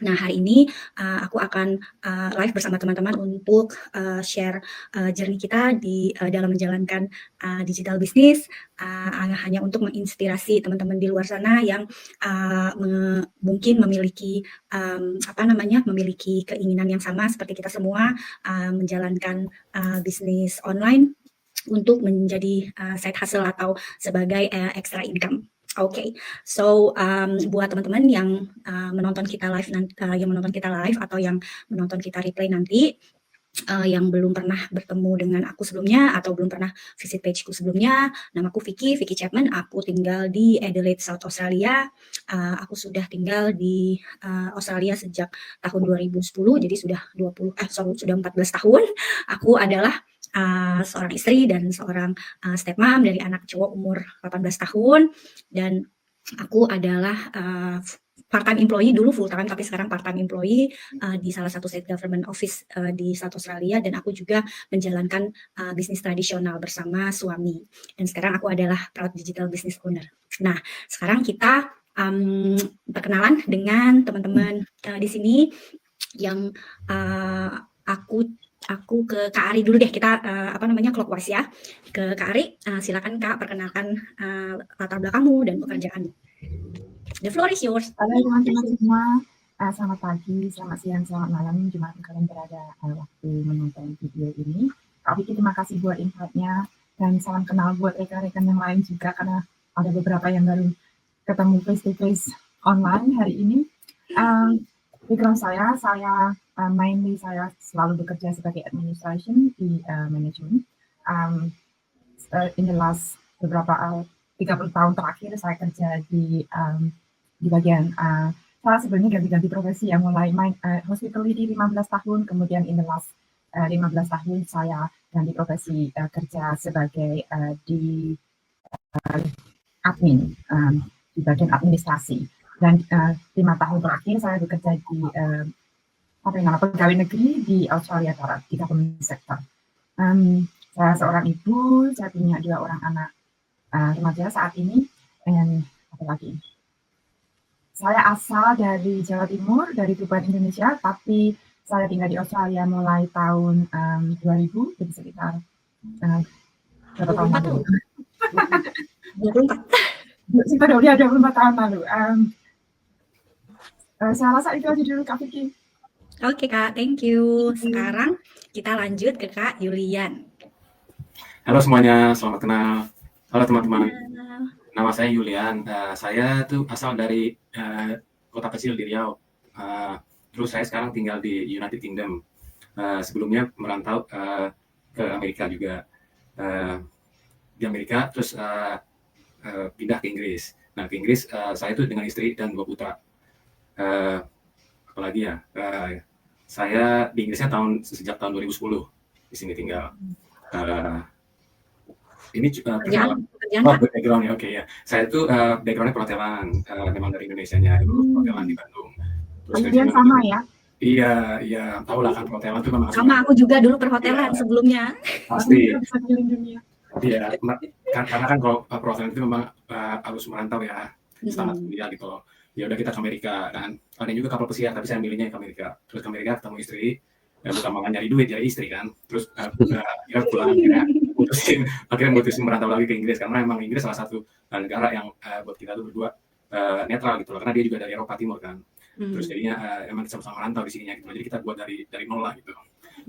Nah, hari ini aku akan live bersama teman-teman untuk share journey kita di dalam menjalankan digital business, hanya untuk menginspirasi teman-teman di luar sana yang mungkin memiliki memiliki keinginan yang sama seperti kita semua, menjalankan bisnis online untuk menjadi side hustle atau sebagai extra income. Oke, so buat teman-teman yang menonton kita live atau yang menonton kita replay nanti, yang belum pernah bertemu dengan aku sebelumnya atau belum pernah visit pageku sebelumnya, namaku Vicky Chapman. Aku tinggal di Adelaide, South Australia. Aku sudah tinggal di Australia sejak tahun 2010, jadi sudah 14 tahun. Aku adalah seorang istri dan seorang stepmom dari anak cowok umur 18 tahun, dan aku adalah part-time employee, dulu full-time tapi sekarang part-time employee di salah satu state government office di South Australia, dan aku juga menjalankan bisnis tradisional bersama suami, dan sekarang aku adalah proud digital business owner. Nah, sekarang kita perkenalan dengan teman-teman di sini yang aku ke Kak Ari dulu deh, kita clockwise ya. Ke Kak Ari, silakan Kak, perkenalkan latar belakangmu dan pekerjaanmu. The floor is yours. Halo teman-teman semua, selamat pagi, selamat siang, selamat malam, dimanapun kalian berada waktu menonton video ini. Kak Vicky, terima kasih buat invite-nya, dan salam kenal buat rekan-rekan yang lain juga, karena ada beberapa yang baru ketemu face-to-face online hari ini. Background saya mainly saya selalu bekerja sebagai administration di manajemen. In the last 30 tahun terakhir saya kerja di bagian saya sebenarnya ganti-ganti profesi ya, mulai main hospitality 15 tahun, kemudian in the last 15 tahun saya ganti profesi kerja sebagai di admin, di bagian administrasi, dan 5 tahun terakhir saya bekerja di pegawai negeri di Australia Barat di government sector. Saya seorang ibu, saya punya 2 orang anak remaja saat ini, dan apalagi saya asal dari Jawa Timur, dari Tuban, Indonesia, tapi saya tinggal di Australia mulai tahun 2000, jadi sekitar berapa tahun lalu? 24. Sekitar 24 tahun lalu. Saya rasa itu aja dulu, Kak Vicky. Oke Kak, thank you. Sekarang kita lanjut ke Kak Yulian. Halo semuanya, selamat kenal. Halo teman-teman. Nama saya Yulian. Saya tuh asal dari kota kecil di Riau. Terus saya sekarang tinggal di United Kingdom. Sebelumnya merantau ke Amerika juga. Di Amerika, terus pindah ke Inggris. Nah, ke Inggris saya tuh dengan istri dan 2 putra. Apalagi ya, saya di Inggrisnya sejak tahun 2010 di sini tinggal. Ini background ya, oke ya. Saya tuh backgroundnya perhotelan, memang dari Indonesianya, perhotelan di Bandung. Kemudian sama ya? Iya, tahu lah kan perhotelan itu memang. Sama, aku juga dulu perhotelan sebelumnya. Pasti. Iya, karena kan kalau perhotelan itu memang harus merantau ya, standar kuliah gitu. Ya udah kita ke Amerika kan. Ada juga kapal pesiar, tapi saya milihnya ke Amerika. Terus ke Amerika ketemu istri, bukan malah nyari duit, nyari istri kan. Terus ya pulang akhirnya mutusin merantau lagi ke Inggris, karena memang Inggris salah satu negara yang buat kita tuh berdua netral gitu loh, karena dia juga dari Eropa Timur kan. Terus jadinya emang sama-sama merantau di sininya gitu. Jadi kita buat dari nol lah gitu.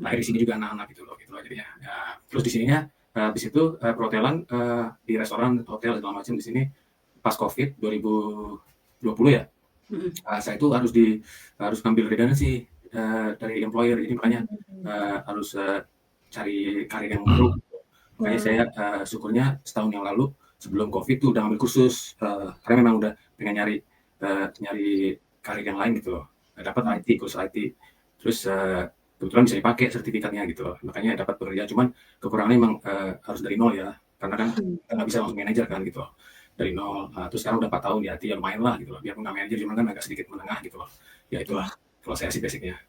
Nah, di sini juga anak-anak gitu loh jadinya. Terus di sininya habis itu perhotelan di restoran, hotel segala macam di sini pas Covid 2020 ya. Saya itu harus ngambil redundancy dari employer, jadi makanya harus cari karir yang baru. Makanya saya syukurnya setahun yang lalu sebelum Covid tuh udah ngambil kursus, karena memang udah pengen nyari karir yang lain gitu loh. Dapat kursus IT, terus kebetulan bisa dipakai sertifikatnya gitu loh. Makanya dapat pekerjaan, cuman kekurangannya memang harus dari nol ya, karena kan kita nggak bisa langsung manajer kan gitu loh, dari nol. Terus sekarang udah 4 tahun di IT ya lumayan lah gitu loh, biarpun nggak manajer cuman kan agak sedikit menengah gitu loh. Ya itulah kalau saya sih basicnya.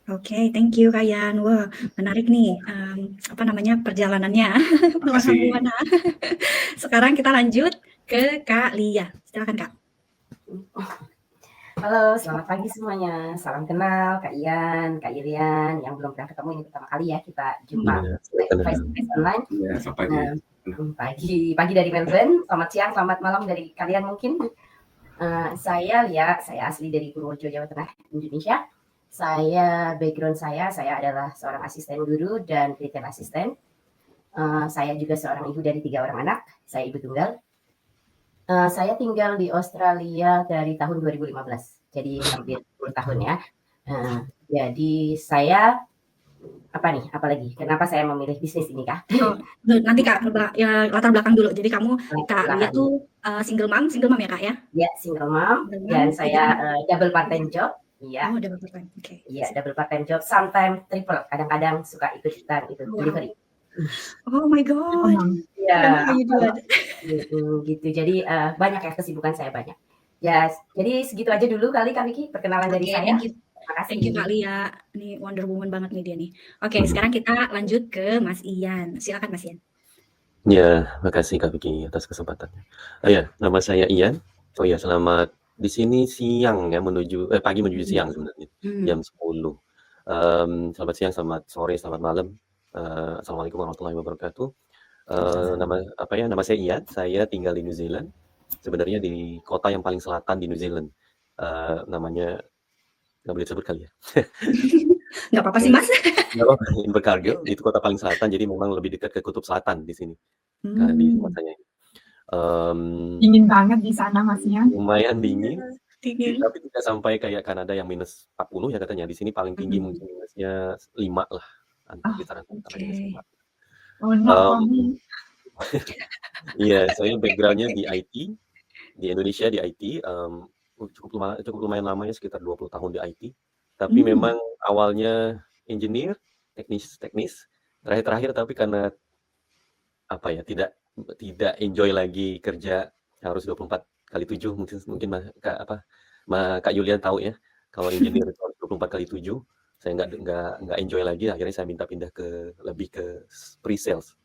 Oke, thank you Kak Yan. Wah, menarik nih perjalanannya. Buana. Sekarang kita lanjut ke Kak Lia. Silakan Kak. Halo, selamat pagi semuanya. Salam kenal Kak Ian, Kak Irian, yang belum pernah ketemu ini pertama kali ya kita jumpa Iya, face to face online. iya, selamat pagi. Pagi dari Melbourne, selamat siang, selamat malam dari kalian mungkin. Saya asli dari Purworejo, Jawa Tengah, Indonesia. Background saya adalah seorang asisten guru dan retail asisten. Saya juga seorang ibu dari 3 orang anak, saya ibu tunggal. Saya tinggal di Australia dari tahun 2015, jadi hampir 10 tahun ya. Jadi saya apalagi? Kenapa saya memilih bisnis ini Kak? Nanti Kak, ya, latar belakang dulu. Jadi kamu Kak Lia tuh single mom ya Kak ya? Ya, single mom dan saya double part time job. Iya. Oh, double part time. Oke. Iya, double part time job, sometimes triple. Kadang-kadang suka ikutan itu delivery. Oh my god. Iya. Yeah. Gitu. Jadi banyak ya, kesibukan saya banyak. Ya, jadi segitu aja dulu kali Kak Vicky perkenalan dari saya. Terima kasih. Thank you Kak Lia. Ini Wonder Woman banget nih dia nih. Oke, sekarang kita lanjut ke Mas Ian. Silakan Mas Ian. Ya, makasih Kak Vicky atas kesempatannya. Ya, nama saya Ian. Oh ya, selamat di sini siang ya pagi menuju siang sebenarnya. Jam 10. Selamat siang, selamat sore, selamat malam. Assalamualaikum warahmatullahi wabarakatuh. Nama saya Ian. Saya tinggal di New Zealand. Sebenarnya di kota yang paling selatan di New Zealand. Namanya nggak boleh disebut kali ya. Nggak apa-apa sih Mas. Nggak apa-apa. Invercargill itu kota paling selatan, jadi memang lebih dekat ke kutub selatan di sini. Di tempat saya. Dingin banget di sana Mas Ian. Lumayan dingin. Tapi tidak sampai kayak Kanada yang minus 40 ya katanya. Di sini paling tinggi mungkin minusnya 5 lah. Antara minus 5. Oh, no. Iya, saya backgroundnya di IT, di Indonesia di IT, cukup lumayan lama ya, sekitar 20 tahun di IT. Tapi memang awalnya engineer, teknis, terakhir tapi karena tidak enjoy lagi kerja harus 24/7, mungkin Kak Yulian tahu ya, kalau engineer itu harus 24/7. Saya nggak enjoy lagi, akhirnya saya minta pindah lebih ke pre-sales,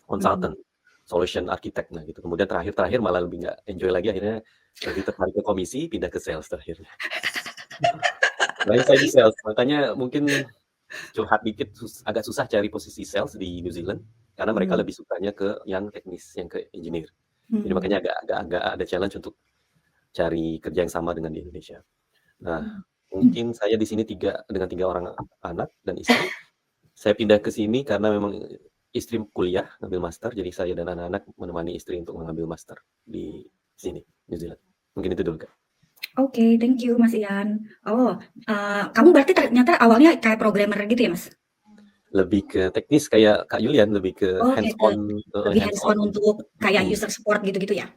consultant, solution architect, nah gitu. Kemudian terakhir malah lebih nggak enjoy lagi, akhirnya lebih tertarik ke komisi, pindah ke sales terakhirnya. Nah, saya di sales, makanya mungkin curhat dikit, agak susah cari posisi sales di New Zealand, karena mereka lebih sukanya ke yang teknis, yang ke engineer. Jadi makanya agak ada challenge untuk cari kerja yang sama dengan di Indonesia. Nah, mungkin saya di sini dengan 3 orang anak dan istri. Saya pindah ke sini karena memang istri kuliah, ngambil master, jadi saya dan anak-anak menemani istri untuk mengambil master di sini, New Zealand. Mungkin itu dulu Kak. Oke, thank you Mas Ian. Kamu berarti ternyata awalnya kayak programmer gitu ya Mas? Lebih ke teknis kayak Kak Yulian, lebih ke hands-on. Lebih hands-on untuk kayak user support gitu-gitu ya?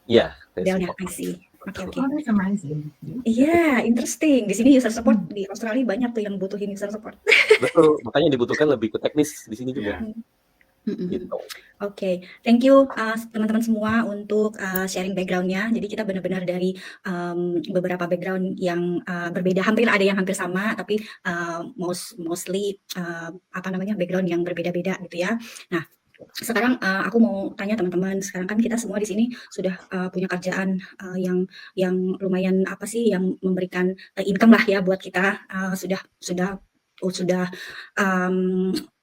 Iya. Modelnya, I see. Oke. Oh, that's amazing. Iya, interesting. Di sini user support di Australia banyak tuh yang butuhin user support. Betul, makanya dibutuhkan lebih ke teknis di sini juga. Gitu. Oke, thank you teman-teman semua untuk sharing background-nya. Jadi kita benar-benar dari beberapa background yang berbeda, ada yang hampir sama, tapi mostly background yang berbeda-beda gitu ya. Nah, sekarang aku mau tanya teman-teman, sekarang kan kita semua di sini sudah punya kerjaan yang lumayan yang memberikan income lah ya buat kita,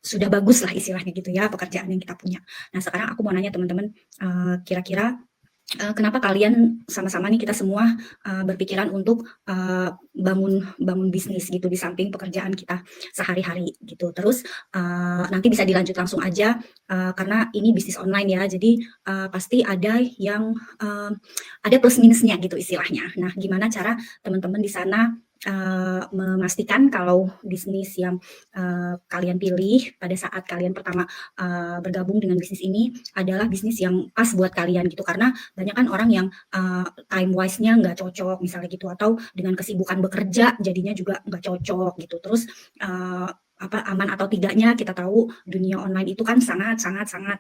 sudah bagus lah istilahnya gitu ya pekerjaan yang kita punya. Nah, sekarang aku mau nanya teman-teman, kira-kira kenapa kalian sama-sama nih kita semua berpikiran untuk bangun bisnis gitu di samping pekerjaan kita sehari-hari gitu. Terus nanti bisa dilanjut langsung aja karena ini bisnis online ya, jadi pasti ada yang ada plus minusnya gitu istilahnya. Nah, gimana cara teman-teman di sana memastikan kalau bisnis yang kalian pilih pada saat kalian pertama bergabung dengan bisnis ini adalah bisnis yang pas buat kalian gitu, karena banyak kan orang yang time wise-nya nggak cocok misalnya gitu, atau dengan kesibukan bekerja jadinya juga nggak cocok gitu. Terus aman atau tidaknya, kita tahu dunia online itu kan sangat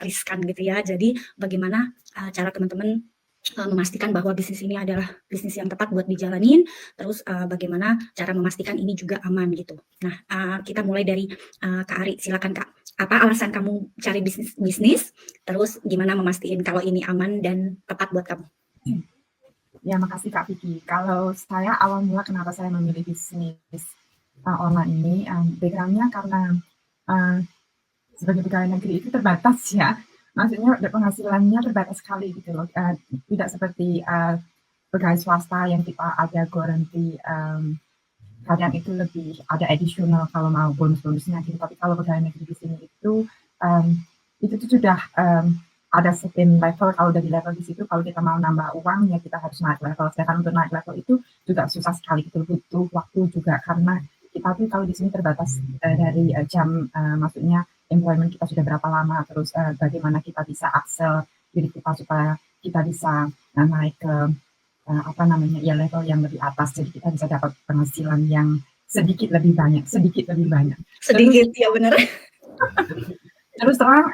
riskan gitu ya. Jadi bagaimana cara teman-teman memastikan bahwa bisnis ini adalah bisnis yang tepat buat dijalanin, terus bagaimana cara memastikan ini juga aman gitu. Nah, kita mulai dari Kak Ari, silakan Kak. Apa alasan kamu cari bisnis, terus gimana memastikan kalau ini aman dan tepat buat kamu? Ya, makasih Kak Vicky. Kalau saya awal mula kenapa saya memilih bisnis online ini, background-nya karena uh, sebagai pegawai negeri itu terbatas ya. Maksudnya penghasilannya terbatas sekali gitu loh. Tidak seperti pegawai swasta yang kita ada guarantee kadang itu lebih ada additional kalau mau bonus-bonusnya gitu. Tapi kalau pegawai negeri di sini itu tuh sudah ada certain level. Kalau dari level di situ, kalau kita mau nambah uang ya kita harus naik level. Sedangkan untuk naik level itu juga susah sekali, gitu, butuh waktu juga karena kita tuh kalau di sini terbatas dari jam, maksudnya employment kita sudah berapa lama, terus bagaimana kita bisa upsell diri kita supaya kita bisa naik ke apa namanya ya level yang lebih atas, jadi kita bisa dapat penghasilan yang sedikit lebih banyak. Sedikit ya benar. Terus terang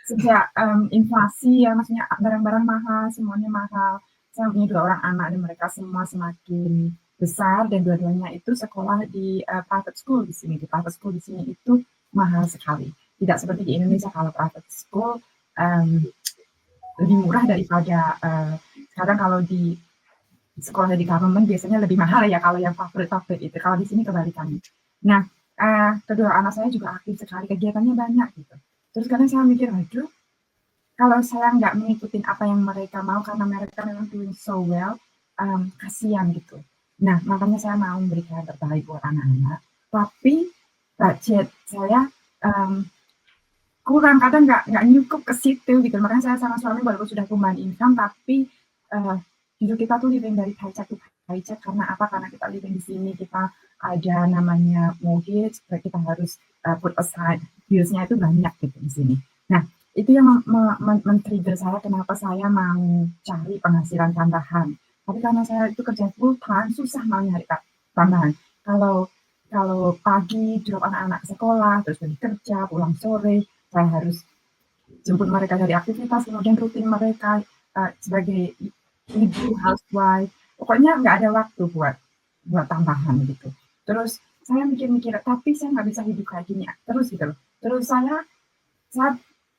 sejak inflasi ya, maksudnya barang-barang mahal, semuanya mahal. Saya punya 2 orang anak dan mereka semua semakin besar dan dua-duanya itu sekolah di private school di sini. Di private school di sini itu mahal sekali. Tidak seperti di Indonesia, kalau private school lebih murah daripada sekarang kalau di sekolah di government biasanya lebih mahal ya kalau yang favorit itu. Kalau di sini kebalikannya. Nah, kedua anak saya juga aktif sekali, kegiatannya banyak gitu. Terus kadang saya mikir, aduh, kalau saya nggak mengikuti apa yang mereka mau karena mereka memang doing so well, kasihan gitu. Nah, makanya saya mau memberikan yang terbaik buat anak-anak. Tapi budget saya kurang, kadang nggak nyukup ke situ gitu. Makanya saya sama suami walaupun sudah combined income, tapi hidup kita tuh living dari paycheck to paycheck. Karena apa? Karena kita living di sini, kita ada namanya mortgage, kita harus put aside bills-nya itu banyak gitu di sini. Nah, itu yang men-trigger saya kenapa saya mau cari penghasilan tambahan. Tapi karena saya itu kerja full time, susah mau nyari tambahan. Kalau pagi drop anak-anak ke sekolah, terus pergi kerja, pulang sore, saya harus jemput mereka dari aktivitas, kemudian rutin mereka sebagai ibu housewife. Pokoknya nggak ada waktu buat tambahan gitu. Terus saya mikir-mikir, tapi saya nggak bisa hidup kayak gini terus gitu loh. Terus saya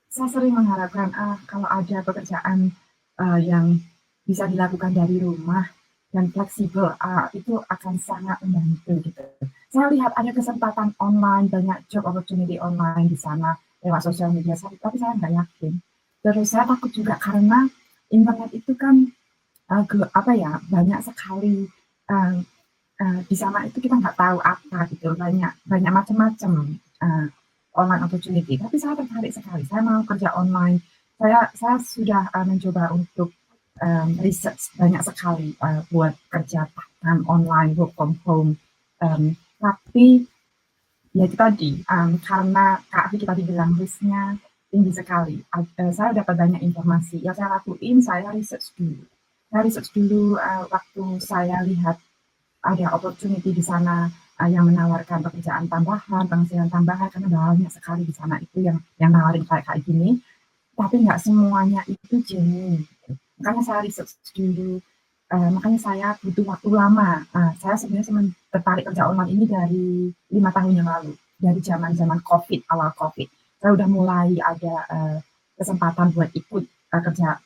sering mengharapkan kalau ada pekerjaan yang bisa dilakukan dari rumah dan fleksibel, itu akan sangat membantu gitu. Saya lihat ada kesempatan online, banyak job opportunity online di sana lewat sosial media, tapi saya nggak yakin. Terus saya takut juga karena internet itu kan banyak sekali di sana itu kita nggak tahu apa gitu, banyak macam-macam online opportunity. Tapi saya tertarik sekali, saya mau kerja online. Saya sudah mencoba untuk research banyak sekali buat kerja part-time online, work from home. Tapi ya itu tadi, karena Kak Vicky tadi bilang risknya tinggi sekali. Saya dapat banyak informasi. Yang saya lakuin, saya research dulu. Waktu saya lihat ada opportunity di sana yang menawarkan pekerjaan tambahan, penghasilan tambahan, karena banyak sekali di sana itu yang nawarin kayak gini. Tapi nggak semuanya itu genuine. Makanya saya research dulu, makanya saya butuh waktu lama. Saya sebenarnya tertarik kerja online ini dari 5 tahun yang lalu, dari zaman COVID, awal COVID. Saya udah mulai ada kesempatan buat ikut kerja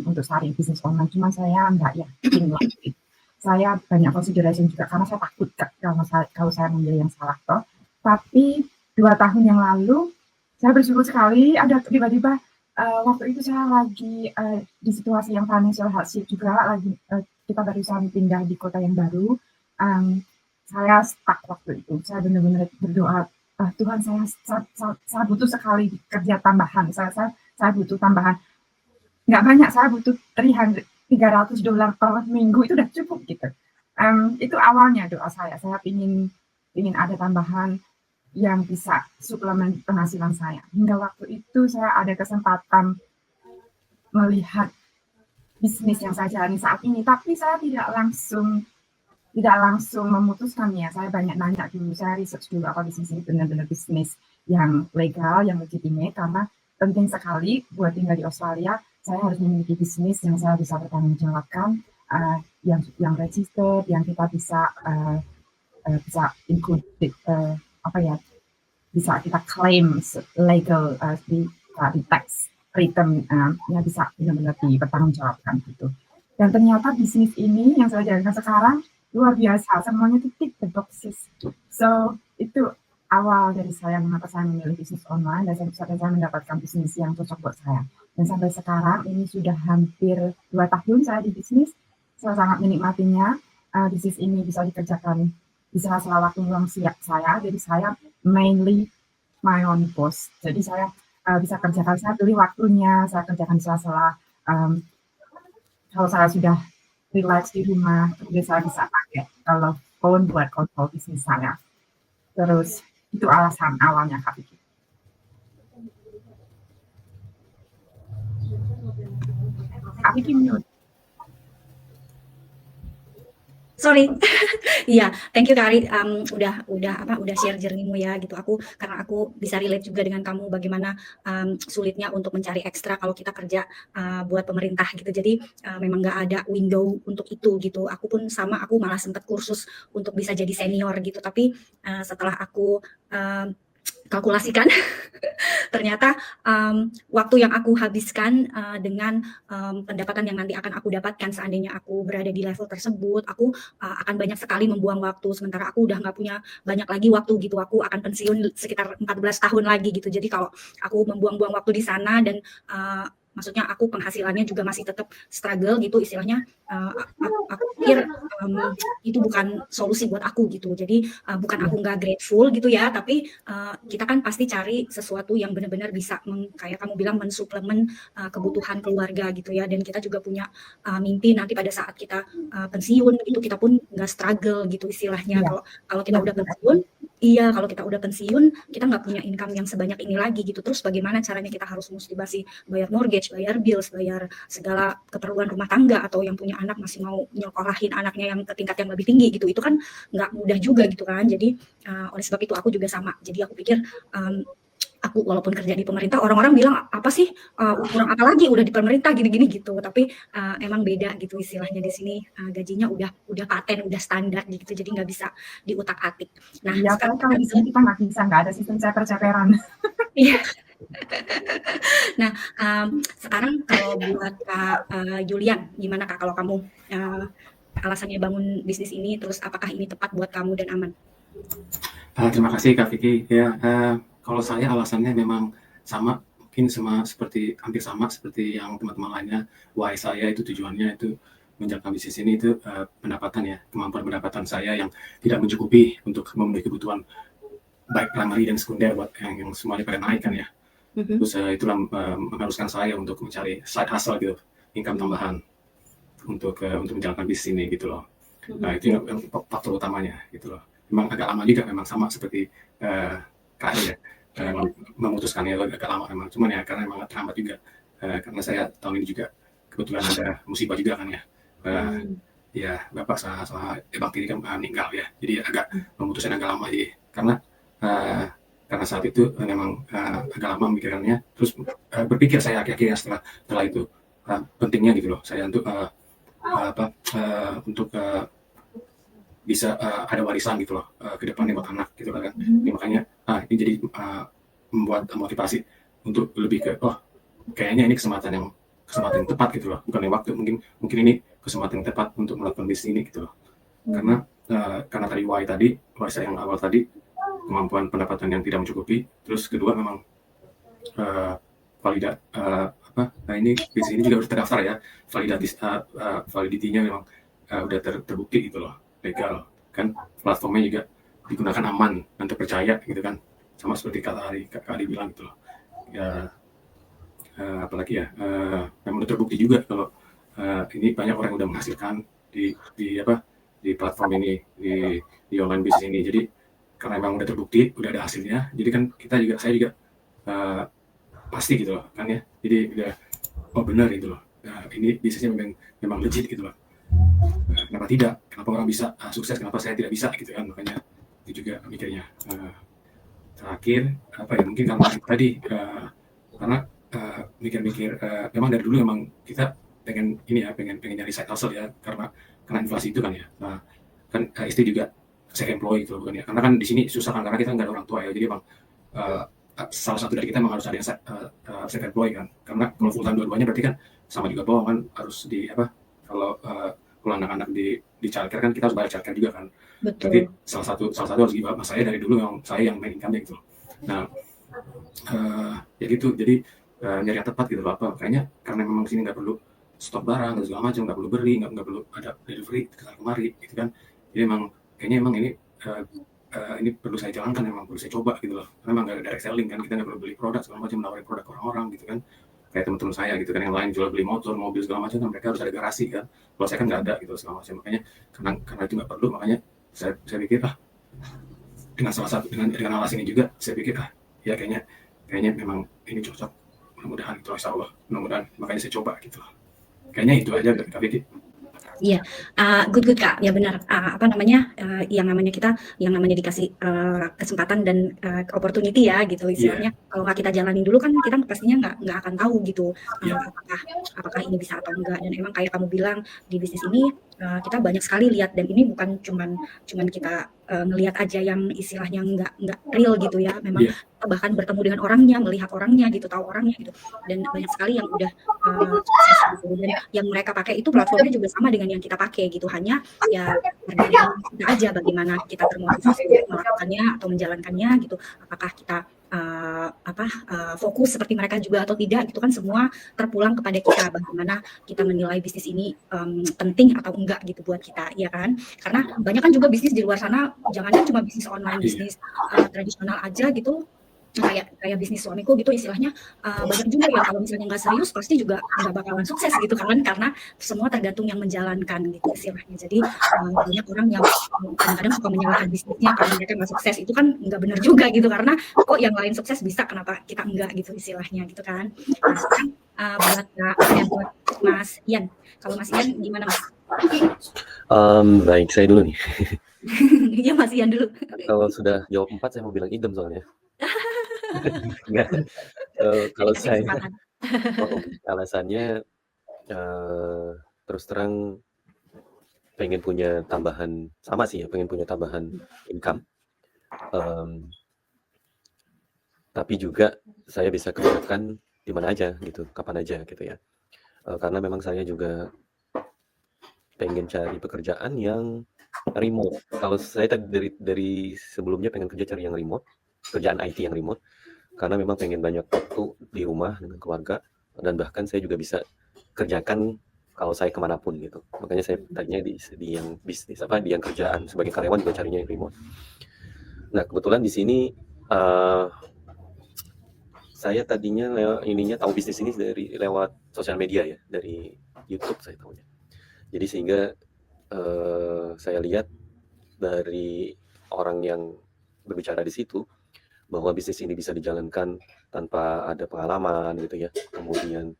untuk starting bisnis online, cuma saya nggak yakin waktu itu. Saya banyak consideration juga karena saya takut kalau saya memilih yang salah toh. Tapi 2 tahun yang lalu saya bersyukur sekali ada tiba-tiba waktu itu saya lagi di situasi yang financial hardship juga, lagi kita barusan pindah di kota yang baru. Saya stuck waktu itu. Saya benar-benar berdoa, Tuhan, saya butuh sekali kerja tambahan. Saya butuh tambahan. Nggak banyak, saya butuh $300 per minggu, itu udah cukup gitu. Itu awalnya doa saya. Saya ingin ada tambahan yang bisa suplemen penghasilan saya. Hingga waktu itu saya ada kesempatan melihat bisnis yang saya jalani saat ini, tapi saya tidak langsung memutuskannya. Saya banyak nanya dulu, saya research dulu apa bisnis ini benar-benar bisnis yang legal, yang legitimate, karena penting sekali buat tinggal di Australia. Saya harus memiliki bisnis yang saya bisa bertanggungjawabkan, yang registered, yang kita bisa include bisa kita claim legal di tax return, bisa benar-benar dipertanggungjawabkan gitu. Dan ternyata bisnis ini yang saya jalankan sekarang luar biasa, semuanya itu tick the boxes. So itu awal dari saya mengapa saya memilih bisnis online dan sampai saya mendapatkan bisnis yang cocok buat saya. Dan sampai sekarang ini sudah hampir 2 tahun saya di bisnis. Saya sangat menikmatinya. Bisnis ini bisa dikerjakan di sela-sela waktu luang saya. Jadi saya mainly my own boss. Jadi saya bisa kerjakan, saya pilih waktunya, saya kerjakan di sela-sela. Kalau saya sudah relax di rumah, kemudian saya bisa pakai telepon buat kontrol bisnis saya. Terus itu alasan awalnya Kak Vicky. Kak Vicky mute. Sorry. Iya, thank you Kak Ari, udah share journey-mu ya gitu. Karena aku bisa relate juga dengan kamu bagaimana sulitnya untuk mencari ekstra kalau kita kerja buat pemerintah gitu. Jadi memang nggak ada window untuk itu gitu. Aku pun sama, aku malah sempat kursus untuk bisa jadi senior gitu. Tapi setelah aku kalkulasikan ternyata waktu yang aku habiskan dengan pendapatan yang nanti akan aku dapatkan seandainya aku berada di level tersebut, aku akan banyak sekali membuang waktu, sementara aku udah nggak punya banyak lagi waktu gitu. Aku akan pensiun sekitar 14 tahun lagi gitu. Jadi kalau aku membuang-buang waktu di sana dan maksudnya aku penghasilannya juga masih tetap struggle gitu istilahnya, aku pikir itu bukan solusi buat aku gitu. Jadi bukan aku nggak grateful gitu ya, tapi kita kan pasti cari sesuatu yang benar-benar bisa kayak kamu bilang mensuplemen kebutuhan keluarga gitu ya. Dan kita juga punya mimpi nanti pada saat kita pensiun itu kita pun nggak struggle gitu istilahnya. Kalau kita udah pensiun, kalau kita udah pensiun kita nggak punya income yang sebanyak ini lagi gitu. Terus bagaimana caranya kita harus mesti bayar mortgage, bayar bills, bayar segala keperluan rumah tangga, atau yang punya anak masih mau nyekolahin anaknya yang ke tingkat yang lebih tinggi gitu. Itu kan nggak mudah juga gitu kan. Jadi oleh sebab itu aku juga sama. Jadi aku pikir aku walaupun kerja di pemerintah, orang-orang bilang apa sih kurang apa lagi udah di pemerintah gini-gini gitu. Tapi emang beda gitu istilahnya di sini, gajinya udah paten, udah standar gitu. Jadi nggak bisa diutak-atik. Nah, ya, sekarang kalau di sini kita nggak ada sistem ceper-ceperan. Iya. Nah, sekarang kalau buat Kak Julian, gimana Kak kalau kamu alasannya bangun bisnis ini, terus apakah ini tepat buat kamu dan aman? Terima kasih Kak Vicky. Ya, kalau saya alasannya memang sama, mungkin hampir sama seperti yang teman-teman lainnya. Why saya itu tujuannya itu menjalankan bisnis ini itu pendapatan ya, kemampuan pendapatan saya yang tidak mencukupi untuk memenuhi kebutuhan baik primary dan sekunder buat yang semuanya pada naik kan ya. Terus itulah mengharuskan saya untuk mencari side hustle gitu, income tambahan untuk menjalankan bisnis ini gitu loh. Nah itu yang faktor utamanya gitu loh. Memang agak lama juga, memang sama seperti Kak ya, memutuskannya agak lama memang. Cuman ya karena memang terhambat juga, karena saya tahun ini juga kebetulan ada musibah juga kan ya. Ya bapak salah bakti kan meninggal ya, jadi agak memutuskan agak lama jadi karena saat itu memang agak lama memikirkannya. Terus berpikir saya akhirnya setelah itu pentingnya gitu loh saya untuk bisa ada warisan gitu loh ke depannya buat anak gitu kan. Jadi makanya ini jadi membuat motivasi untuk lebih ke kayaknya ini kesempatan yang tepat gitu loh, bukan yang waktu, mungkin ini kesempatan yang tepat untuk melakukan bisnis ini gitu loh. Karena tadi why saya yang awal tadi, kemampuan pendapatan yang tidak mencukupi, terus kedua memang ini bisnis ini juga harus terdaftar ya, validitinya memang udah terbukti gitu loh, legal kan, platformnya juga digunakan aman dan terpercaya gitu kan, sama seperti Kak Ari bilang gitu loh ya. Apalagi ya memang udah terbukti juga kalau ini banyak orang yang udah menghasilkan di platform ini, di online bisnis ini. Jadi karena memang udah terbukti, udah ada hasilnya, jadi kan saya juga pasti gitu loh kan ya, jadi udah benar gitu loh, ini bisnisnya memang legit gitu loh. Kenapa tidak, kenapa orang bisa sukses, kenapa saya tidak bisa gitu kan. Makanya itu juga mikirnya. Terakhir mungkin karena tadi karena mikir-mikir memang dari dulu memang kita pengen nyari side hustle ya, karena inflasi itu kan ya. Kan istri juga saya employee gitu loh, bukan ya, karena kan di sini susah kan, karena kita nggak ada orang tua ya, jadi emang salah satu dari kita memang harus ada yang second employee kan, karena kalau full time dua-duanya berarti kan sama juga bohong kan, harus kalau anak-anak di childcare kan kita harus bayar childcare juga kan. Betul. Jadi salah satu harus gimana, mas saya dari dulu yang saya yang main income-nya gitu. Nah, ya gitu. Jadi nyari yang tepat gitu apa. Kayaknya karena memang sini nggak perlu stok barang dan segala macam, nggak perlu beli, nggak perlu ada delivery kesana kemari gitu kan. Jadi kayaknya ini perlu saya jalankan, memang perlu saya coba gitu loh. Karena memang nggak ada direct selling kan, kita nggak perlu beli produk segala macam, menawarin produk orang-orang gitu kan. Kayak teman-teman saya gitu kan yang lain jual beli motor, mobil segala macam kan mereka harus ada garasi kan. Kalau saya kan nggak ada gitu segala macam. Makanya karena itu nggak perlu, makanya saya pikir dengan alasan ini juga saya pikir ya kayaknya memang ini cocok, mudah-mudahan gitu, insya Allah mudah-mudahan, makanya saya coba gitu loh. Kayaknya itu aja Kak Vicky. Iya, good Kak, ya benar. Yang namanya dikasih kesempatan dan opportunity ya gitu istilahnya. Kalau nggak kita jalanin dulu kan kita pastinya nggak akan tahu gitu apakah ini bisa atau enggak. Dan emang kayak kamu bilang di bisnis ini kita banyak sekali lihat, dan ini bukan cuman kita ngelihat aja yang istilahnya nggak real gitu ya. Memang kita bahkan bertemu dengan orangnya, melihat orangnya gitu, tahu orangnya gitu. Dan banyak sekali yang udah sukses gitu. Dan yang mereka pakai itu platformnya juga sama dengan yang kita pakai gitu, hanya ya tergantung kita aja bagaimana kita termotivasi untuk melakukannya atau menjalankannya gitu. Apakah kita fokus seperti mereka juga atau tidak gitu kan, semua terpulang kepada kita, bagaimana kita menilai bisnis ini penting atau enggak gitu buat kita, ya kan? Karena banyak kan juga bisnis di luar sana, jangankan cuma bisnis online, bisnis tradisional aja gitu, kayak bisnis suamiku gitu istilahnya, banyak juga ya kalau misalnya nggak serius pasti juga nggak bakalan sukses gitu kan, karena semua tergantung yang menjalankan gitu istilahnya. Jadi banyak orang yang kadang-kadang suka menyalahkan bisnisnya karena mereka nggak sukses, itu kan nggak benar juga gitu, karena kok yang lain sukses bisa, kenapa kita enggak gitu istilahnya gitu kan. Nah, sekarang buat Mas Ian, kalau Mas Ian gimana Mas? Baik, saya dulu nih. Iya Mas Ian dulu. Kalau sudah jawab 4 saya mau bilang idem soalnya. Enggak. Kalau saya alasannya terus terang pengen punya tambahan, sama sih ya, pengen punya tambahan income. Tapi juga saya bisa kerjakan di mana aja gitu, kapan aja gitu ya. Karena memang saya juga pengen cari pekerjaan yang remote. Kalau saya tadi dari sebelumnya pengen cari yang remote, kerjaan IT yang remote, karena memang pengen banyak waktu di rumah dengan keluarga, dan bahkan saya juga bisa kerjakan kalau saya kemanapun gitu. Makanya saya tadinya di yang bisnis di yang kerjaan sebagai karyawan juga carinya yang remote. Nah kebetulan di sini saya tadinya tahu bisnis ini lewat sosial media ya, dari YouTube saya tahunya. Jadi sehingga saya lihat dari orang yang berbicara di situ bahwa bisnis ini bisa dijalankan tanpa ada pengalaman gitu ya, kemudian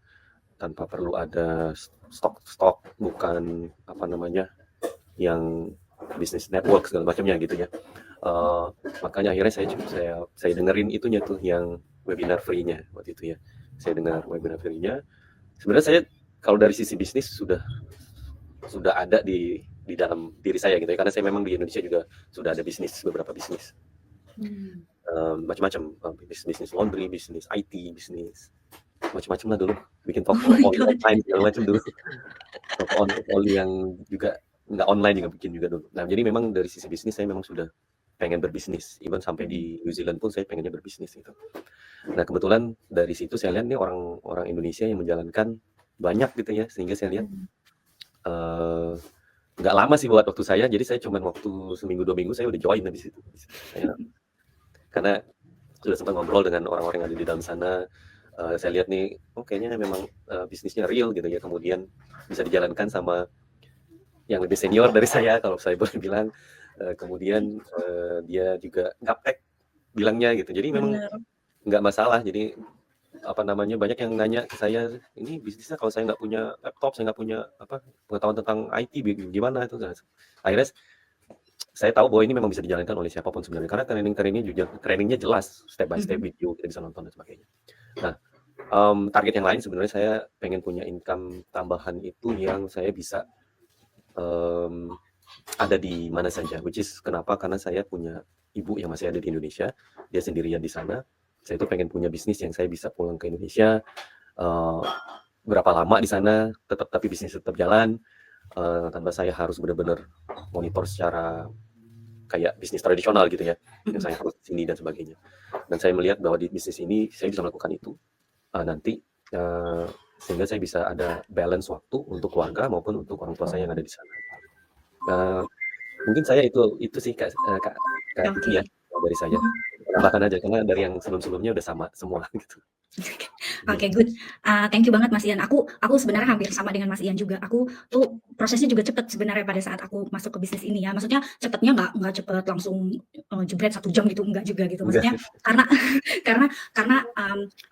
tanpa perlu ada stok, bukan yang bisnis network segala macamnya gitu ya. Makanya akhirnya saya dengerin itunya tuh, yang webinar free-nya waktu itu ya. Saya dengar webinar free-nya. Sebenarnya saya kalau dari sisi bisnis sudah ada di dalam diri saya gitu ya, karena saya memang di Indonesia juga sudah ada beberapa bisnis. Macam-macam, bisnis laundry, bisnis IT, bisnis macam-macam lah dulu, bikin toko online segala macam dulu, toko yang juga nggak online juga bikin juga dulu. Nah jadi memang dari sisi bisnis saya memang sudah pengen berbisnis, even sampai di New Zealand pun saya pengennya berbisnis gitu. Nah kebetulan dari situ saya lihat nih orang Indonesia yang menjalankan banyak gitu ya, sehingga saya lihat nggak lama sih buat waktu saya, jadi saya cuma waktu seminggu 2 minggu saya udah join di situ. Karena sudah sempat ngobrol dengan orang-orang yang ada di dalam sana, saya lihat nih, kayaknya memang bisnisnya real gitu ya, kemudian bisa dijalankan sama yang lebih senior dari saya kalau saya boleh bilang, kemudian dia juga gaptek bilangnya gitu, jadi memang nggak masalah. Jadi banyak yang nanya ke saya, ini bisnisnya kalau saya nggak punya laptop, saya nggak punya pengetahuan tentang IT gimana itu. Akhirnya saya tahu bahwa ini memang bisa dijalankan oleh siapapun sebenarnya, karena trainingnya jelas, step by step video, kita bisa nonton dan sebagainya. Nah target yang lain sebenarnya saya pengen punya income tambahan itu yang saya bisa ada di mana saja, which is kenapa, karena saya punya ibu yang masih ada di Indonesia, dia sendirian di sana. Saya tuh pengen punya bisnis yang saya bisa pulang ke Indonesia berapa lama di sana, tapi bisnis tetap jalan, tanpa saya harus benar-benar monitor secara kayak bisnis tradisional gitu ya, yang saya harus ke sini dan sebagainya. Dan saya melihat bahwa di bisnis ini saya bisa melakukan itu, nanti, sehingga saya bisa ada balance waktu untuk keluarga maupun untuk orang tua saya yang ada di sana. Mungkin saya itu sih Kak Kak Oke. Kiki ya, dari saya. Tambahkan aja karena dari yang sebelum-sebelumnya udah sama semua gitu. Oke, good. Thank you banget Mas Ian. Aku sebenarnya hampir sama dengan Mas Ian juga. Aku tuh prosesnya juga cepet sebenarnya pada saat aku masuk ke bisnis ini ya. Maksudnya cepetnya nggak cepet langsung jebret 1 jam gitu, enggak juga gitu. Enggak. Maksudnya karena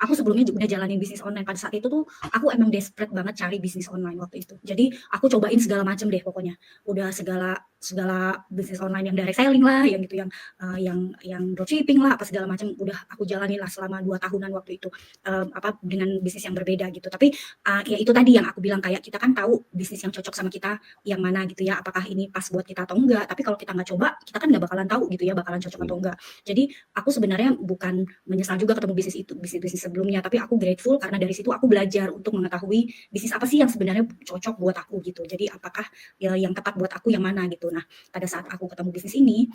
aku sebelumnya juga udah jalanin bisnis online. Pada saat itu tuh aku emang desperate banget cari bisnis online waktu itu. Jadi aku cobain segala macam deh pokoknya. Udah segala bisnis online yang direct selling lah, yang gitu, yang dropshipping lah, apa segala macam udah aku jalanin lah selama 2 tahunan waktu itu. Dengan bisnis yang berbeda gitu. Tapi ya itu tadi yang aku bilang, kayak kita kan tahu bisnis yang cocok sama kita yang mana gitu ya, apakah ini pas buat kita atau enggak. Tapi kalau kita nggak coba, kita kan nggak bakalan tahu gitu ya, bakalan cocok atau enggak. Jadi aku sebenarnya bukan menyesal juga ketemu bisnis sebelumnya, tapi aku grateful karena dari situ aku belajar untuk mengetahui bisnis apa sih yang sebenarnya cocok buat aku gitu. Jadi apakah ya yang tepat buat aku yang mana gitu. Nah, pada saat aku ketemu bisnis ini,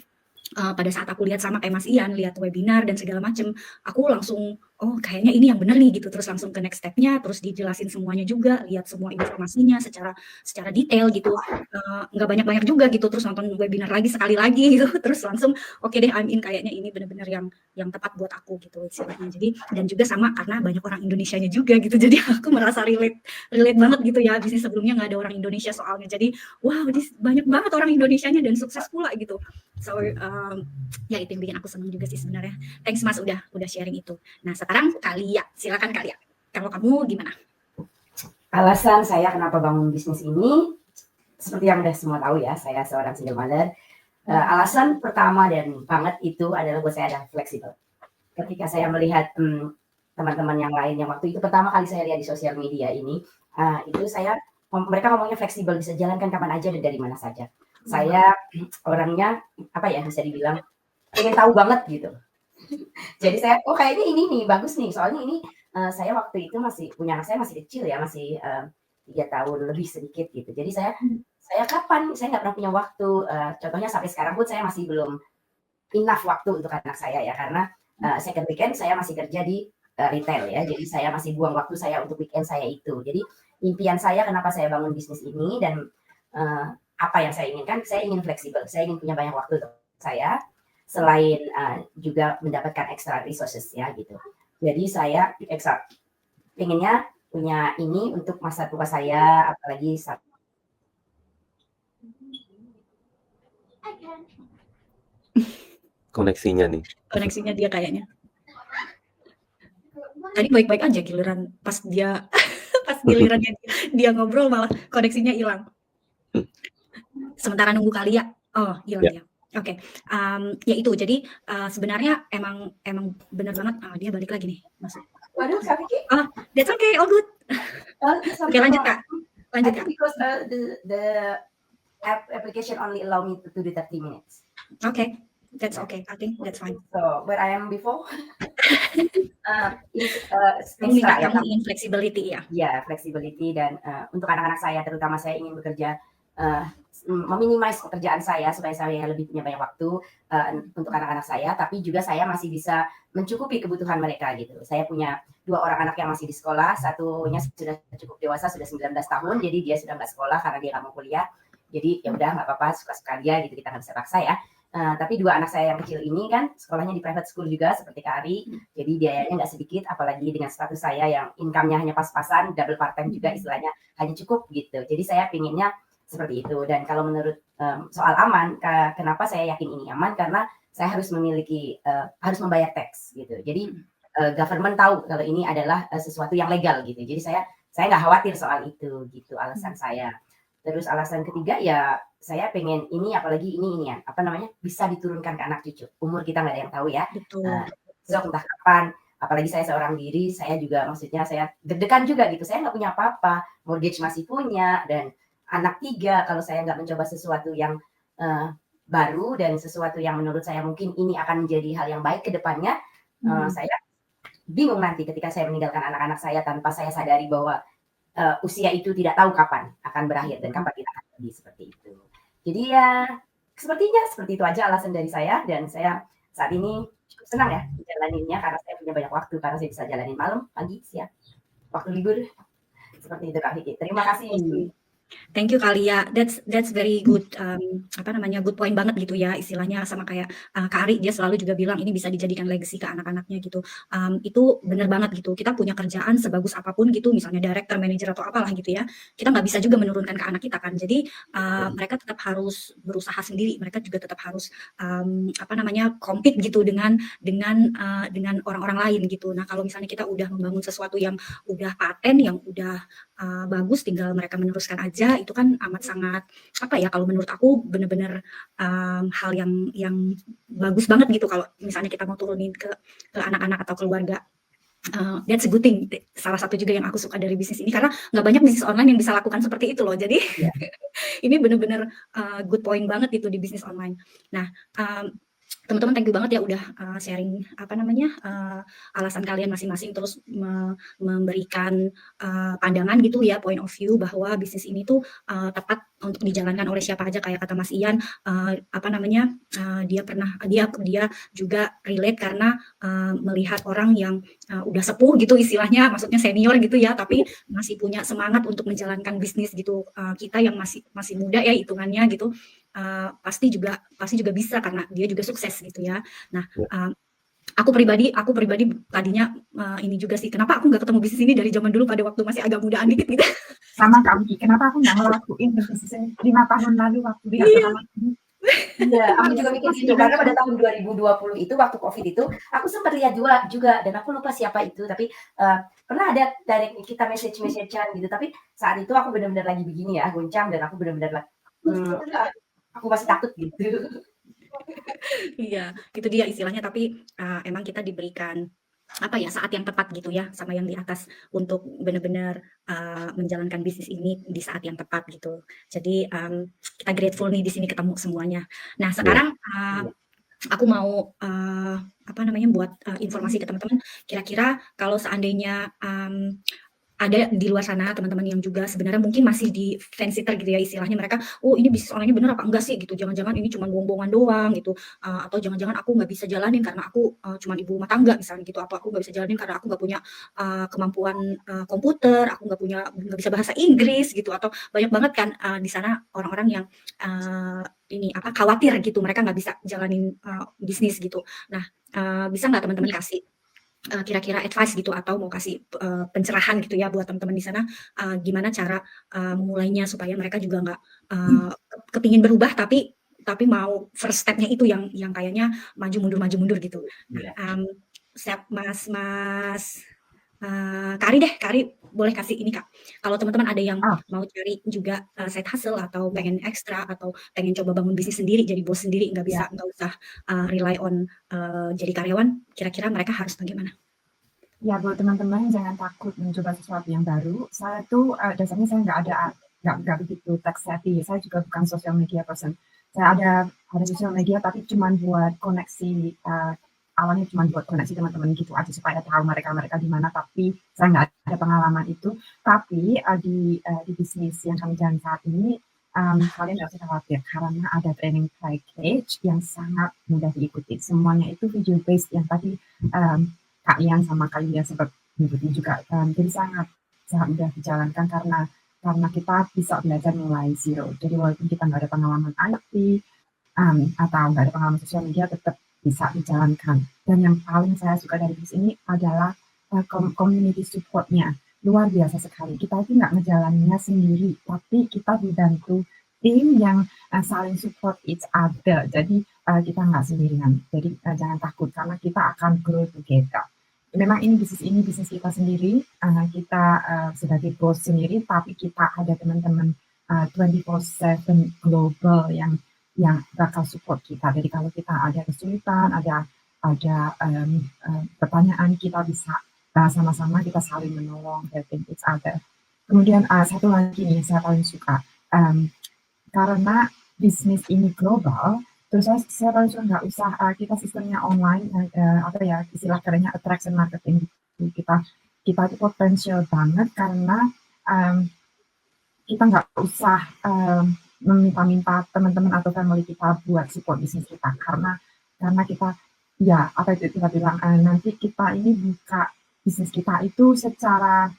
pada saat aku lihat sama kayak Mas Ian, lihat webinar dan segala macam, aku langsung, oh kayaknya ini yang benar nih gitu, terus langsung ke next step-nya, terus dijelasin semuanya juga, lihat semua informasinya secara detail gitu, nggak banyak-banyak juga gitu, terus nonton webinar lagi sekali lagi gitu, terus langsung oke deh I'm in, kayaknya ini benar-benar yang tepat buat aku gitu istilahnya. Jadi dan juga sama karena banyak orang Indonesianya juga gitu, jadi aku merasa relate banget gitu ya, bisnis sebelumnya nggak ada orang Indonesia soalnya, jadi wow banyak banget orang Indonesianya dan sukses pula gitu. So ya itu yang bikin aku senang juga sih sebenarnya. Thanks Mas udah sharing itu. Nah sekarang Kalia, silakan Kalia. Kalau kamu gimana? Alasan saya kenapa bangun bisnis ini, seperti yang udah semua tahu ya, saya seorang single mother. Alasan pertama dan banget itu adalah buat saya adalah fleksibel. Ketika saya melihat teman-teman yang lain yang waktu itu pertama kali saya lihat di sosial media ini, itu mereka ngomongnya fleksibel, bisa jalankan kapan aja dan dari mana saja. Saya orangnya apa ya, bisa dibilang pengen tahu banget gitu. Jadi saya kayaknya ini nih bagus nih, soalnya ini saya waktu itu masih punya anak, saya masih kecil ya, masih 3 tahun lebih sedikit gitu. Jadi saya kapan, saya nggak pernah punya waktu, contohnya sampai sekarang pun saya masih belum enough waktu untuk anak saya ya, karena second weekend saya masih kerja di retail ya, jadi saya masih buang waktu saya untuk weekend saya itu. Jadi impian saya kenapa saya bangun bisnis ini dan apa yang saya inginkan, saya ingin fleksibel, saya ingin punya banyak waktu untuk saya, selain juga mendapatkan extra resources ya gitu. Jadi saya pengennya punya ini untuk masa tua saya, apalagi saat Koneksinya nih. Koneksinya dia kayaknya. Tadi baik-baik aja, giliran pas gilirannya dia ngobrol malah koneksinya hilang. Sementara nunggu Kalia, oh hilang ya. Oke, ya itu. Jadi sebenarnya emang benar banget. Dia balik lagi nih, masuk. Waduh, Kak Vicky. That's okay, all good. Oke, lanjut Kak. Because the application only allow me to do 30 minutes. Okay, that's okay. I think that's fine. So where I am before is kamu ingin flexibility ya? Ya, flexibility dan untuk anak-anak saya, terutama saya ingin bekerja meminimais pekerjaan saya supaya saya lebih punya banyak waktu untuk anak-anak saya, tapi juga saya masih bisa mencukupi kebutuhan mereka gitu. Saya punya 2 orang anak yang masih di sekolah, satunya sudah cukup dewasa, sudah 19 tahun, jadi dia sudah nggak sekolah karena dia nggak mau kuliah. Jadi ya udah nggak apa-apa, suka-suka dia gitu, kita nggak bisa paksa ya. Tapi 2 anak saya yang kecil ini kan sekolahnya di private school juga seperti Kak Ari, jadi biayanya nggak sedikit, apalagi dengan status saya yang income-nya hanya pas-pasan, double part-time juga istilahnya, hanya cukup gitu. Jadi saya pinginnya seperti itu. Dan kalau menurut soal aman, kenapa saya yakin ini aman? Karena saya harus harus membayar tax gitu. Jadi government tahu kalau ini adalah sesuatu yang legal gitu. Jadi saya nggak khawatir soal itu gitu, alasan saya. Terus alasan ketiga ya saya pengen ini, apalagi ini ya, apa namanya, bisa diturunkan ke anak cucu. Umur kita nggak ada yang tahu ya. So entah kapan, apalagi saya seorang diri, saya juga maksudnya saya deg-degan juga gitu. Saya nggak punya apa-apa, mortgage masih punya, dan anak 3, kalau saya nggak mencoba sesuatu yang baru dan sesuatu yang menurut saya mungkin ini akan menjadi hal yang baik ke depannya, saya bingung nanti ketika saya meninggalkan anak-anak saya tanpa saya sadari bahwa usia itu tidak tahu kapan akan berakhir dan kapan kita akan Jadi seperti itu. Jadi ya sepertinya seperti itu aja alasan dari saya, dan saya saat ini cukup senang ya jalaninnya karena saya punya banyak waktu, karena saya bisa jalanin malam, pagi, siang, waktu libur. Seperti itu Kak Vicky. Terima kasih. Thank you Kalia, that's very good, good point banget gitu ya, istilahnya sama kayak Kak Ari, dia selalu juga bilang ini bisa dijadikan legacy ke anak-anaknya gitu. Itu bener banget gitu, kita punya kerjaan sebagus apapun gitu, misalnya director, manager atau apalah gitu ya, kita nggak bisa juga menurunkan ke anak kita kan. Jadi mereka tetap harus berusaha sendiri, mereka juga tetap harus compete gitu dengan orang-orang lain gitu. Nah kalau misalnya kita udah membangun sesuatu yang udah paten, yang udah bagus, tinggal mereka meneruskan aja, itu kan amat sangat kalau menurut aku bener-bener hal yang bagus banget gitu kalau misalnya kita mau turunin ke anak-anak atau keluarga. That's a good thing. Salah satu juga yang aku suka dari bisnis ini, karena nggak banyak bisnis online yang bisa lakukan seperti itu loh. Jadi ini bener-bener good point banget itu di bisnis online. Nah, teman-teman thank you banget ya udah sharing alasan kalian masing-masing, terus memberikan pandangan gitu ya, point of view bahwa bisnis ini tuh tepat untuk dijalankan oleh siapa aja. Kayak kata Mas Ian, dia juga relate karena melihat orang yang udah sepuh gitu istilahnya, maksudnya senior gitu ya, tapi masih punya semangat untuk menjalankan bisnis gitu. Kita yang masih muda ya hitungannya gitu, pasti juga bisa karena dia juga sukses gitu ya. Nah, aku pribadi tadinya ini juga sih, kenapa aku nggak ketemu bisnis ini dari zaman dulu pada waktu masih agak mudaan dikit gitu. Sama Kak Vicky, kenapa aku nggak ngelakuin bisnis ini 5 tahun lalu waktu dia pertama kali. Iya, aku juga mikir gitu, karena pada tahun 2020 itu waktu COVID itu aku sempat lihat juga dan aku lupa siapa itu, tapi pernah ada dari kita message-an gitu, tapi saat itu aku benar-benar lagi begini ya, goncang, dan aku benar-benar aku masih takut gitu. Iya, itu dia istilahnya, tapi emang kita diberikan saat yang tepat gitu ya sama yang di atas untuk benar-benar menjalankan bisnis ini di saat yang tepat gitu. Jadi kita grateful nih di sini ketemu semuanya. Nah sekarang aku mau buat informasi ke teman-teman. Kira-kira kalau seandainya ada di luar sana teman-teman yang juga sebenarnya mungkin masih di fence sitter gitu ya istilahnya, mereka ini bisnis online bener apa enggak sih gitu, jangan-jangan ini cuma bohong-bohongan doang gitu, atau jangan-jangan aku nggak bisa jalanin karena aku cuma ibu rumah tangga misalnya gitu, atau aku nggak bisa jalanin karena aku nggak punya kemampuan komputer, aku nggak bisa bahasa Inggris gitu, atau banyak banget kan di sana orang-orang yang khawatir gitu, mereka nggak bisa jalanin bisnis gitu. Nah bisa nggak teman-teman kasih kira-kira advice gitu, atau mau kasih pencerahan gitu ya buat teman-teman di sana, gimana cara memulainya supaya mereka juga nggak kepingin berubah tapi mau first step-nya itu yang kayaknya maju mundur gitu. Siap Mas Kari boleh kasih ini Kak, kalau teman-teman ada yang mau cari juga side hustle atau pengen ekstra atau pengen coba bangun bisnis sendiri, jadi bos sendiri, nggak usah rely on jadi karyawan, kira-kira mereka harus bagaimana? Ya buat teman-teman jangan takut mencoba sesuatu yang baru. Saya tuh dasarnya saya nggak begitu tech savvy. Saya juga bukan social media person. Saya ada social media tapi cuma buat koneksi, awalnya cuma buat koneksi teman-teman gitu aja supaya tahu mereka di mana, tapi saya nggak ada pengalaman itu. Tapi di bisnis yang kami jalan saat ini, kalian nggak usah khawatir karena ada training package yang sangat mudah diikuti. Semuanya itu video based yang tadi Kak Ian sama Kak Yulia sempat mengikuti juga. Jadi sangat mudah dijalankan karena kita bisa belajar mulai zero. Jadi walaupun kita nggak ada pengalaman IT atau nggak ada pengalaman sosial media, tetap bisa dijalankan. Dan yang paling saya suka dari bisnis ini adalah community support-nya. Luar biasa sekali. Kita itu nggak ngejalaninnya sendiri, tapi kita dibantu tim yang saling support each other. Jadi kita nggak sendirian. Jadi jangan takut karena kita akan grow together. Memang ini bisnis kita sendiri. Kita sebagai bos sendiri, tapi kita ada teman-teman 24/7 global yang bakal support kita. Jadi kalau kita ada kesulitan, ada pertanyaan, kita bisa sama-sama kita saling menolong, helping each other. Kemudian satu lagi nih saya paling suka, karena bisnis ini global, terus saya paling suka nggak usah kita sistemnya online, istilah kerennya attraction marketing. Kita itu potensial banget karena kita nggak usah meminta-minta teman-teman atau family kita buat support bisnis kita, karena kita ya apa itu kita bilang nanti kita ini buka bisnis kita itu secara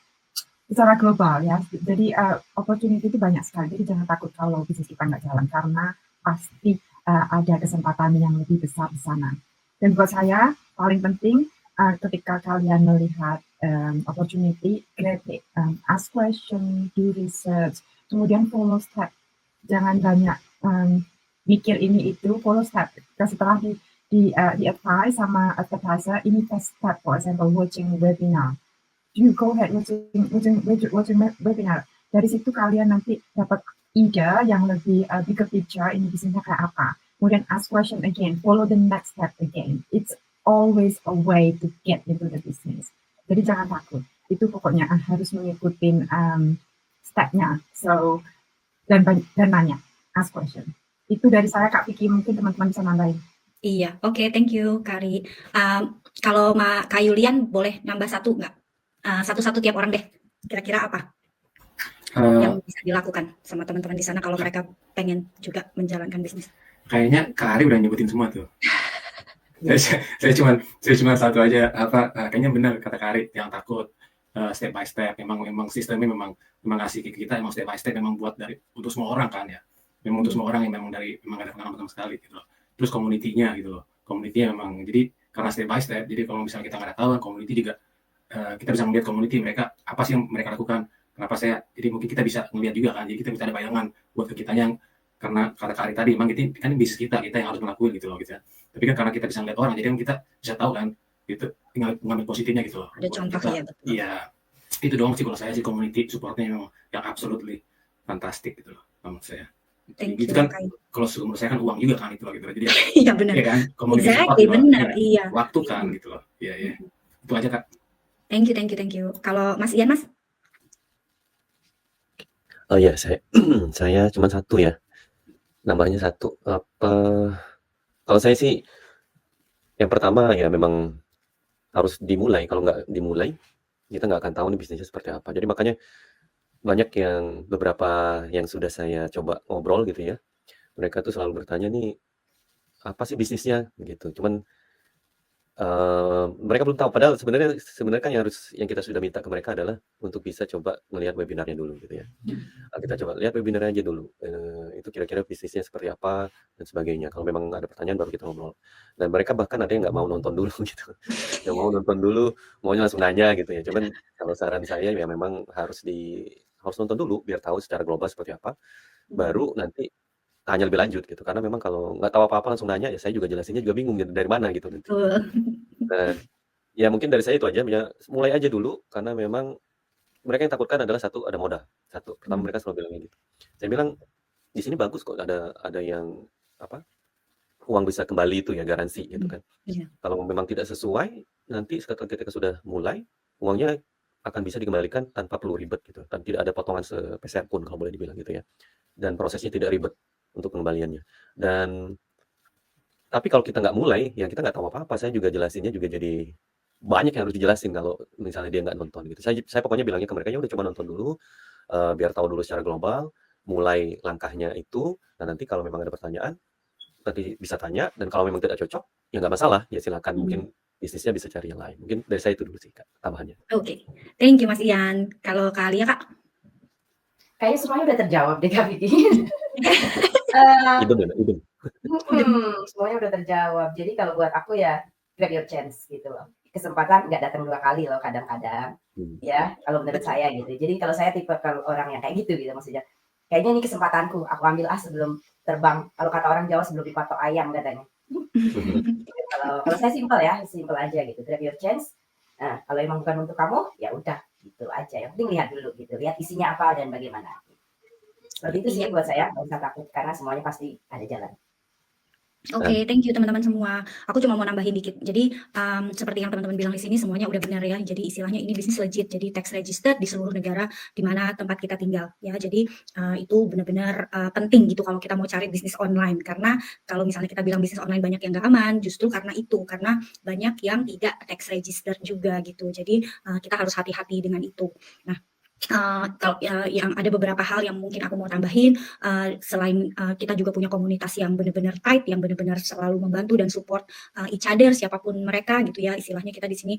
global ya. Jadi opportunity itu banyak sekali. Jadi jangan takut kalau bisnis kita nggak jalan, karena pasti ada kesempatan yang lebih besar di sana. Dan buat saya paling penting ketika kalian melihat opportunity, grab it, ask question, do research, kemudian follow step. Jangan banyak mikir ini itu, follow step. Setelah di advise sama advertiser, ini first step, for example, watching webinar. You go ahead watching webinar. Dari situ kalian nanti dapat ide yang lebih bigger picture, ini bisnisnya kayak apa. Kemudian ask question again, follow the next step again. It's always a way to get into the business. Jadi jangan takut. Itu pokoknya harus mengikuti step-nya. So dan nanya, ask question. Itu dari saya Kak Vicky, mungkin teman-teman bisa nambahin. Iya, oke, thank you Kari. Kalau Kak Yulian boleh nambah satu nggak? Satu-satu tiap orang deh. Kira-kira apa yang bisa dilakukan sama teman-teman di sana kalau mereka pengen juga menjalankan bisnis? Kayaknya Kak Ari udah nyebutin semua tuh. saya cuma satu aja, kayaknya benar kata Kak Ari, yang takut step by step. Memang sistemnya memang ngasih ke kita emang step by step, memang buat untuk semua orang kan ya. Memang untuk semua orang yang memang ada pengalaman sama sekali gitu loh. Terus community-nya gitu loh. Community-nya memang jadi karena step by step. Jadi kalau misalnya kita nggak ada tahu, community juga kita bisa melihat community mereka apa sih yang mereka lakukan. Kenapa jadi mungkin kita bisa melihat juga kan. Jadi kita bisa ada bayangan buat ke kita yang karena kata Kak Ari tadi, memang itu kan bisnis kita yang harus melakukan gitu loh gitu ya. Tapi kan karena kita bisa ngeliat orang, jadi kan kita bisa tahu kan, gitu, tinggal mengambil positifnya gitu loh. Ada contoh ya, betul. Iya, itu doang sih kalau saya sih, community supportnya memang yang absolutely fantastic gitu loh, menurut saya. Thank Itu you, kan Kak. kalau menurut saya kan uang juga kan itu loh gitu. Jadi Iya benar. ya kan, community Exactly, support benar, ya, iya. waktu kan gitu loh. Iya. Itu aja Kak. Thank you. Kalau Mas Ian, Mas? Oh ya, saya cuma satu ya. Nambahnya satu. Kalau saya sih yang pertama ya memang harus dimulai. Kalau nggak dimulai, kita nggak akan tahu nih bisnisnya seperti apa. Jadi makanya banyak beberapa yang sudah saya coba ngobrol gitu ya. Mereka tuh selalu bertanya nih, apa sih bisnisnya gitu. Cuman mereka belum tahu. Padahal sebenarnya kan yang kita sudah minta ke mereka adalah untuk bisa coba melihat webinarnya dulu gitu ya. Kita coba lihat webinarnya aja dulu. Itu kira-kira bisnisnya seperti apa dan sebagainya. Kalau memang ada pertanyaan baru kita ngobrol. Dan mereka bahkan ada yang nggak mau nonton dulu gitu. Yang mau nonton dulu, maunya langsung nanya gitu ya. Cuman kalau saran saya ya memang harus nonton dulu biar tahu secara global seperti apa. Baru nanti tanya lebih lanjut gitu. Karena memang kalau nggak tahu apa-apa langsung nanya, ya saya juga jelasinnya juga bingung gitu, dari mana gitu nanti. Dan ya mungkin dari saya itu aja, ya, mulai aja dulu, karena memang mereka yang takutkan adalah satu, ada modal. Satu, pertama mereka selalu bilangnya gitu. Saya bilang di sini bagus kok, ada yang uang bisa kembali itu ya, garansi gitu kan. Kalau memang tidak sesuai, nanti ketika sudah mulai, uangnya akan bisa dikembalikan tanpa perlu ribet gitu, dan tidak ada potongan sepeser pun kalau boleh dibilang gitu ya. Dan prosesnya tidak ribet untuk pengembaliannya. Tapi kalau kita nggak mulai, ya kita nggak tahu apa-apa. Saya juga jelasinnya juga jadi banyak yang harus dijelasin kalau misalnya dia nggak nonton gitu. Saya pokoknya bilangnya ke mereka, ya udah coba nonton dulu, biar tahu dulu secara global, mulai langkahnya itu, dan nanti kalau memang ada pertanyaan, nanti bisa tanya, dan kalau memang tidak cocok, ya nggak masalah, ya silakan, mungkin bisnisnya bisa cari yang lain. Mungkin dari saya itu dulu sih Kak, tambahannya. Oke. Thank you Mas Ian. Kalau Kak Alia, Kak? Kayaknya semuanya udah terjawab deh Kak Vicky. Idem. Semuanya udah terjawab. Jadi kalau buat aku ya grab your chance gitu loh. Kesempatan nggak datang 2 kali loh kadang-kadang. Ya, kalau menurut saya gitu. Jadi kalau saya tipe kalau orang yang kayak gitu maksudnya. Kayaknya ini kesempatanku, aku ambil sebelum terbang. Kalau kata orang Jawa sebelum dipatok ayam katanya. Kalau saya simpel aja gitu. Grab your chance. Nah, kalau emang bukan untuk kamu, ya udah gitu aja. Yang penting lihat dulu gitu. Lihat isinya apa dan bagaimana. Seperti itu sih buat saya, nggak usah takut karena semuanya pasti ada jalan. Oke, thank you teman-teman semua. Aku cuma mau nambahin dikit. Jadi seperti yang teman-teman bilang di sini semuanya udah benar ya. Jadi istilahnya ini bisnis legit. Jadi tax registered di seluruh negara di mana tempat kita tinggal ya. Jadi itu benar-benar penting gitu kalau kita mau cari bisnis online. Karena kalau misalnya kita bilang bisnis online banyak yang nggak aman, justru karena banyak yang tidak tax registered juga gitu. Jadi kita harus hati-hati dengan itu. Nah, Kalau yang ada beberapa hal yang mungkin aku mau tambahin, selain kita juga punya komunitas yang benar-benar tight, yang benar-benar selalu membantu dan support each other siapapun mereka gitu ya. Istilahnya kita di sini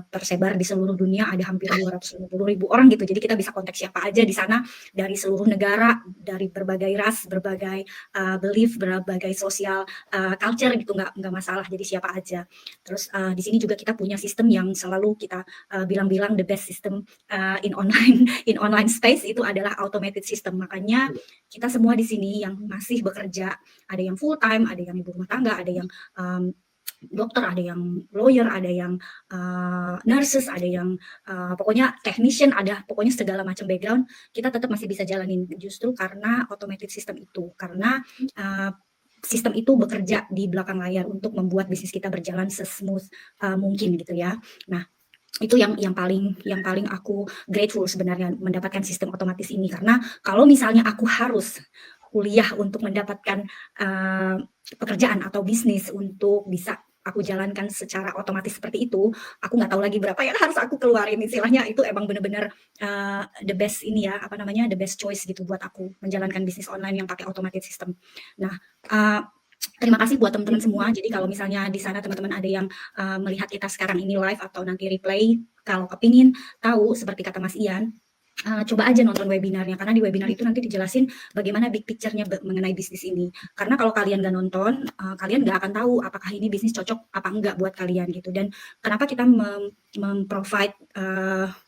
tersebar di seluruh dunia, ada hampir 250.000 orang gitu. Jadi kita bisa kontak siapa aja di sana dari seluruh negara, dari berbagai ras, berbagai belief, berbagai sosial culture gitu, nggak masalah. Jadi siapa aja. Terus di sini juga kita punya sistem yang selalu kita bilang-bilang the best system in online space itu adalah automated system. Makanya kita semua di sini yang masih bekerja, ada yang full time, ada yang ibu rumah tangga, ada yang dokter, ada yang lawyer, ada yang nurses, ada yang pokoknya technician, ada pokoknya segala macam background, kita tetap masih bisa jalanin justru karena automated system itu. Karena sistem itu bekerja di belakang layar untuk membuat bisnis kita berjalan sesmooth mungkin gitu ya. Nah, itu yang paling aku grateful sebenarnya mendapatkan sistem otomatis ini, karena kalau misalnya aku harus kuliah untuk mendapatkan pekerjaan atau bisnis untuk bisa aku jalankan secara otomatis seperti itu, aku nggak tahu lagi berapa yang harus aku keluarin. Istilahnya itu emang bener-bener the best ini ya, apa namanya, the best choice gitu buat aku menjalankan bisnis online yang pakai automated system. Nah, terima kasih buat teman-teman semua. Jadi kalau misalnya di sana teman-teman ada yang melihat kita sekarang ini live atau nanti replay, kalau kepingin tahu seperti kata Mas Ian, coba aja nonton webinarnya, karena di webinar itu nanti dijelasin bagaimana big picture-nya mengenai bisnis ini. Karena kalau kalian nggak nonton, kalian nggak akan tahu apakah ini bisnis cocok apa enggak buat kalian gitu. Dan kenapa kita memprovide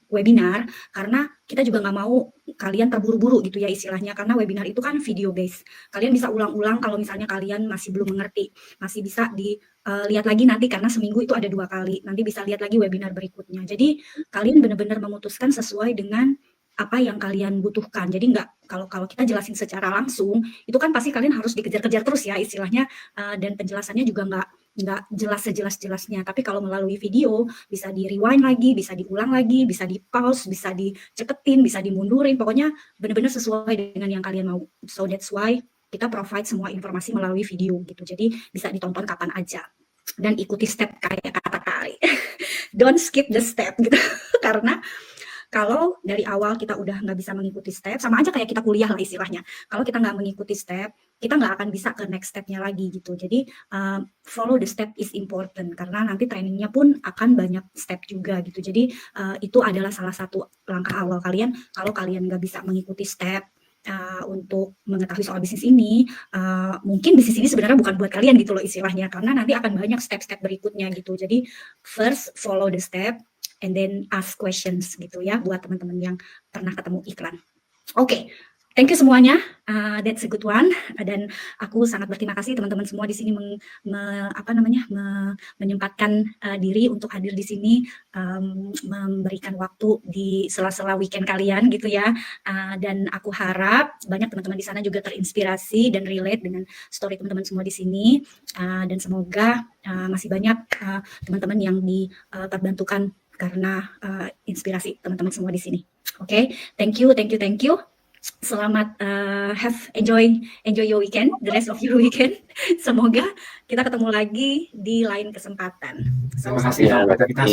webinar, karena kita juga nggak mau kalian terburu-buru gitu ya istilahnya, karena webinar itu kan video based. Kalian bisa ulang-ulang kalau misalnya kalian masih belum mengerti, masih bisa lihat lagi nanti, karena seminggu itu ada 2 kali, nanti bisa lihat lagi webinar berikutnya. Jadi kalian benar-benar memutuskan sesuai dengan apa yang kalian butuhkan. Jadi nggak, kalau kita jelasin secara langsung, itu kan pasti kalian harus dikejar-kejar terus ya istilahnya, dan penjelasannya juga nggak jelas sejelas-jelasnya. Tapi kalau melalui video, bisa di-rewind lagi, bisa diulang lagi, bisa di-pause, bisa dicepetin, bisa dimundurin, pokoknya benar-benar sesuai dengan yang kalian mau. So that's why kita provide semua informasi melalui video gitu. Jadi bisa ditonton kapan aja. Dan ikuti step kayak kata Kak Ali. Don't skip the step gitu. Karena kalau dari awal kita udah nggak bisa mengikuti step, sama aja kayak kita kuliah lah istilahnya. Kalau kita nggak mengikuti step, kita nggak akan bisa ke next step-nya lagi gitu. Jadi follow the step is important, karena nanti trainingnya pun akan banyak step juga gitu. Jadi itu adalah salah satu langkah awal kalian. Kalau kalian nggak bisa mengikuti step untuk mengetahui soal bisnis ini, mungkin bisnis ini sebenarnya bukan buat kalian gitu loh istilahnya, karena nanti akan banyak step-step berikutnya gitu. Jadi first follow the step, and then ask questions gitu ya buat teman-teman yang pernah ketemu iklan. Oke, thank you semuanya. That's a good one. Dan aku sangat berterima kasih teman-teman semua di sini menyempatkan diri untuk hadir di sini, memberikan waktu di sela-sela weekend kalian gitu ya. Dan aku harap banyak teman-teman di sana juga terinspirasi dan relate dengan story teman-teman semua di sini. Dan semoga masih banyak teman-teman yang terbantukan karena inspirasi teman-teman semua di sini. Oke, thank you. Selamat enjoy your weekend, the rest of your weekend. Semoga kita ketemu lagi di lain kesempatan. Terima kasih sampai kita.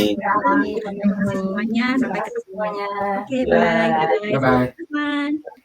Semuanya, sampai ketemu semuanya. Oke, bye. Bye bye.